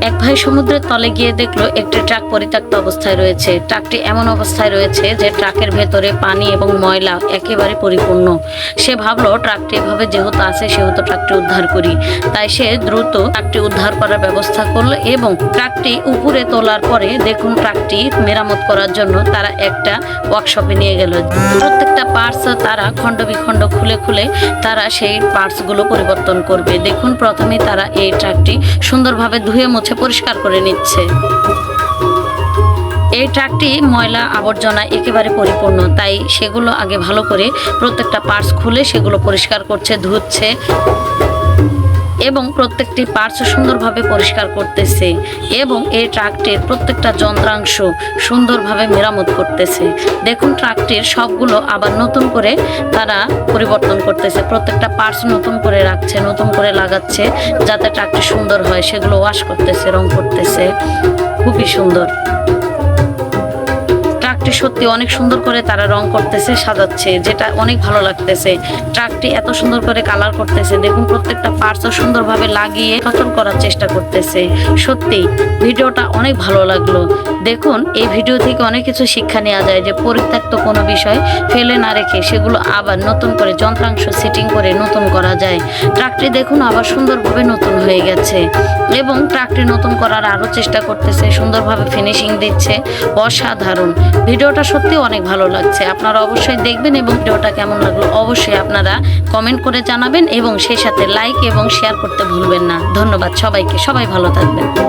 এক ভাই সমুদ্রের তলে গিয়ে দেখলো একটি ট্রাক পরিত্যক্ত অবস্থায় রয়েছে। ট্রাকটি এমন অবস্থায় রয়েছে যে ট্রাকের ভেতরে পানি এবং ময়লা একেবারে পরিপূর্ণ। সে ভাবলো ট্রাকটি এভাবে যেহেতু আছে সেহেতু ট্রাকটি উদ্ধার করি। তাই সে দ্রুত ট্রাকটি উদ্ধার করার ব্যবস্থা করলো এবং ট্রাকটি উপরে তোলার পরে দেখুন ট্রাকটি মেরামত করার জন্য তারা একটা ওয়ার্কশপে নিয়ে গেল। প্রত্যেকটা পার্টস তারা খণ্ড বিখণ্ড খুলে খুলে তারা সেই পার্টসগুলো পরিবর্তন করবে। দেখুন প্রথমে তারা এই ট্রাকটি সুন্দরভাবে ধুয়ে মুছে পরিষ্কার করে নিচ্ছে। এই ট্রাকটি ময়লা আবর্জনা একেবারে পরিপূর্ণ, তাই সেগুলো আগে ভালো করে প্রত্যেকটা পার্টস খুলে সেগুলো পরিষ্কার করছে, ধুচ্ছে এবং প্রত্যেকটি পার্টস সুন্দরভাবে পরিষ্কার করতেছে এবং এই ট্রাকটির প্রত্যেকটা যন্ত্রাংশ সুন্দরভাবে মেরামত করতেছে। দেখুন ট্রাকটির সবগুলো আবার নতুন করে তারা পরিবর্তন করতেছে, প্রত্যেকটা পার্টস নতুন করে রাখছে, নতুন করে লাগাচ্ছে যাতে ট্রাকটি সুন্দর হয়। সেগুলো ওয়াশ করতেছে, রং করতেছে, খুবই সুন্দর। ট্রাকটি সত্যি অনেক সুন্দর করে তারা রং করতেছে, সাজাচ্ছে, যেটা অনেক ভালো লাগতেছে। ট্রাকটি এত সুন্দর করে কালার করতেছে, দেখুন প্রত্যেকটা পার্টসও সুন্দরভাবে লাগিয়ে নতুন করার চেষ্টা করতেছে। সত্যি ভিডিওটা অনেক ভালো লাগলো। দেখুন এই ভিডিও থেকে অনেক কিছু শিক্ষা নেওয়া যায় যে পরিত্যক্ত কোনো বিষয় ফেলে না রেখে সেগুলো আবার নতুন করে যন্ত্রাংশ সেটিং করে নতুন করা যায়। ট্রাকটি দেখুন আবার সুন্দরভাবে নতুন হয়ে গেছে এবং ট্রাকটি নতুন করার আরও চেষ্টা করতেছে, সুন্দরভাবে ফিনিশিং দিচ্ছে। অসাধারণ, ভিডিওটা সত্যি অনেক ভালো লাগছে। আপনারা অবশ্যই দেখবেন এবং ভিডিওটা কেমন লাগলো অবশ্যই আপনারা কমেন্ট করে জানাবেন এবং সেই সাথে লাইক এবং শেয়ার করতে ভুলবেন না। ধন্যবাদ সবাইকে, সবাই ভালো থাকবেন।